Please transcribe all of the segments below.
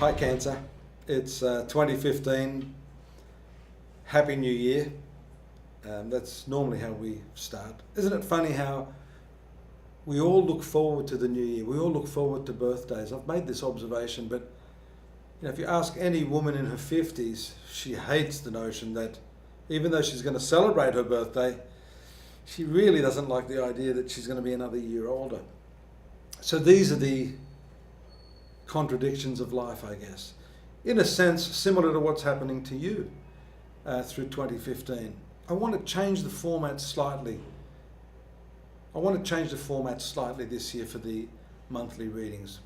Hi Cancer, it's 2015, Happy New Year. That's normally how we start. Isn't it funny how we all look forward to the new year, we all look forward to birthdays. I've made this observation, but if you ask any woman in her 50s, she hates the notion that even though she's going to celebrate her birthday, she really doesn't like the idea that she's going to be another year older. So these are the contradictions of life, I guess. In a sense, similar to what's happening to you through 2015. I want to change the format slightly. I want to change the format slightly this year for the monthly readings,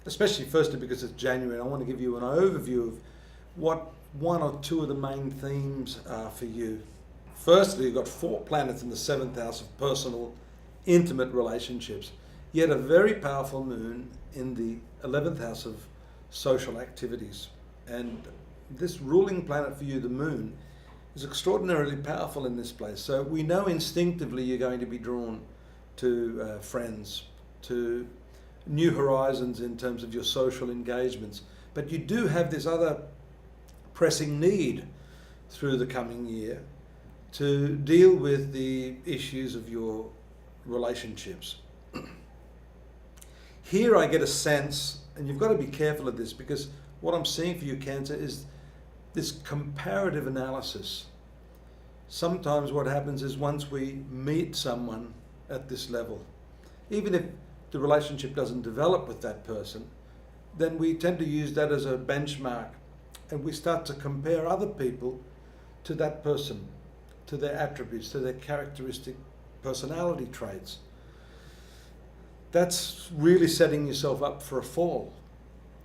especially firstly because it's January. I want to give you an overview of what one or two of the main themes are for you. Firstly, you've got 4 planets in the 7th house of personal, intimate relationships, yet a very powerful moon in the 11th house of social activities. And this ruling planet for you, the moon, is extraordinarily powerful in this place. So we know instinctively you're going to be drawn to friends, to new horizons in terms of your social engagements. But you do have this other pressing need through the coming year to deal with the issues of your relationships. Here I get a sense, and you've got to be careful of this because what I'm seeing for you, Cancer, is this comparative analysis. Sometimes what happens is once we meet someone at this level, even if the relationship doesn't develop with that person, then we tend to use that as a benchmark and we start to compare other people to that person, to their attributes, to their characteristic personality traits. That's really setting yourself up for a fall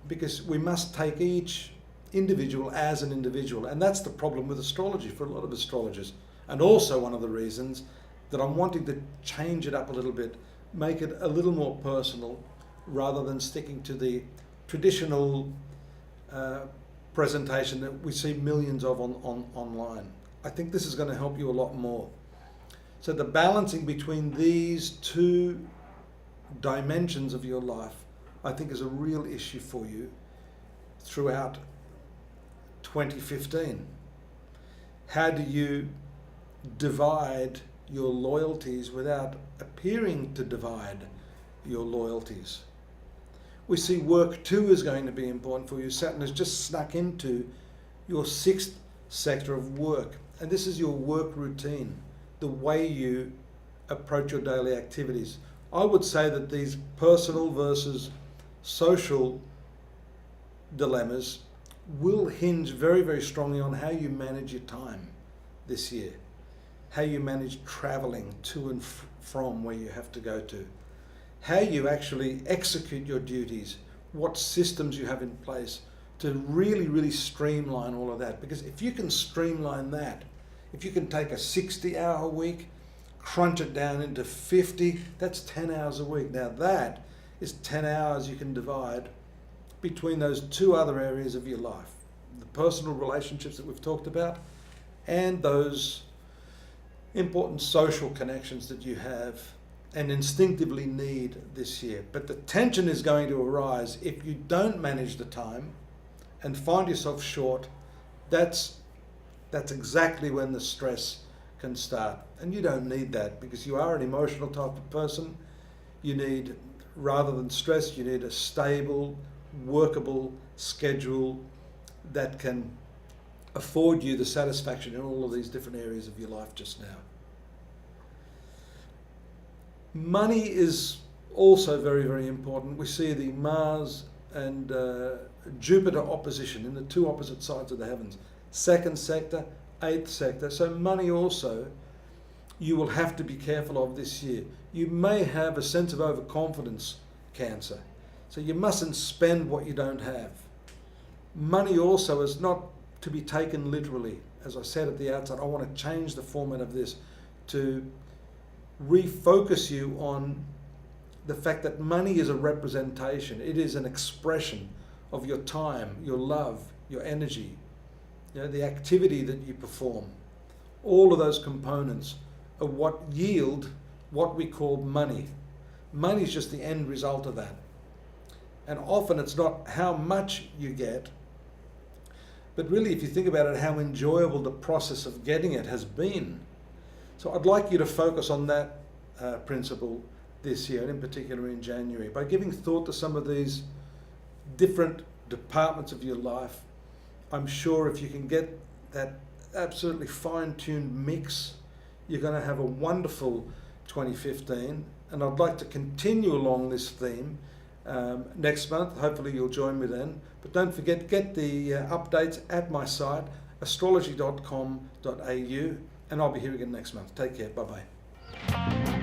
because we must take each individual as an individual, and that's the problem with astrology for a lot of astrologers, and also one of the reasons that I'm wanting to change it up a little bit, make it a little more personal rather than sticking to the traditional presentation that we see millions of online. I think this is going to help you a lot more. So the balancing between these two dimensions of your life, I think, is a real issue for you throughout 2015. How do you divide your loyalties without appearing to divide your loyalties? We see work too is going to be important for you. Saturn has just snuck into your 6th sector of work, and this is your work routine, the way you approach your daily activities. I would say that these personal versus social dilemmas will hinge very, very strongly on how you manage your time this year, how you manage traveling to and from where you have to go to, how you actually execute your duties, what systems you have in place to really, really streamline all of that. Because if you can streamline that, if you can take a 60-hour week, crunch it down into 50, that's 10 hours a week. Now that is 10 hours you can divide between those 2 other areas of your life, the personal relationships that we've talked about and those important social connections that you have and instinctively need this year. But the tension is going to arise if you don't manage the time and find yourself short. That's exactly when the stress can start. And you don't need that because you are an emotional type of person. You need, rather than stress, you need a stable, workable schedule that can afford you the satisfaction in all of these different areas of your life just now. Money is also very, very important. We see the Mars and Jupiter opposition in the 2 opposite sides of the heavens. 2nd sector, 8th sector. So money also you will have to be careful of this year. You may have a sense of overconfidence, Cancer. So you mustn't spend what you don't have. Money also is not to be taken literally. As I said at the outset, I want to change the format of this to refocus you on the fact that money is a representation. It is an expression of your time, your love, your energy, the activity that you perform. All of those components are what yield what we call money. Money is just the end result of that. And often it's not how much you get, but really, if you think about it, how enjoyable the process of getting it has been. So I'd like you to focus on that principle this year, and in particular in January, by giving thought to some of these different departments of your life. I'm sure if you can get that absolutely fine-tuned mix, you're going to have a wonderful 2015. And I'd like to continue along this theme next month. Hopefully you'll join me then. But don't forget, get the updates at my site, astrology.com.au, and I'll be here again next month. Take care. Bye-bye.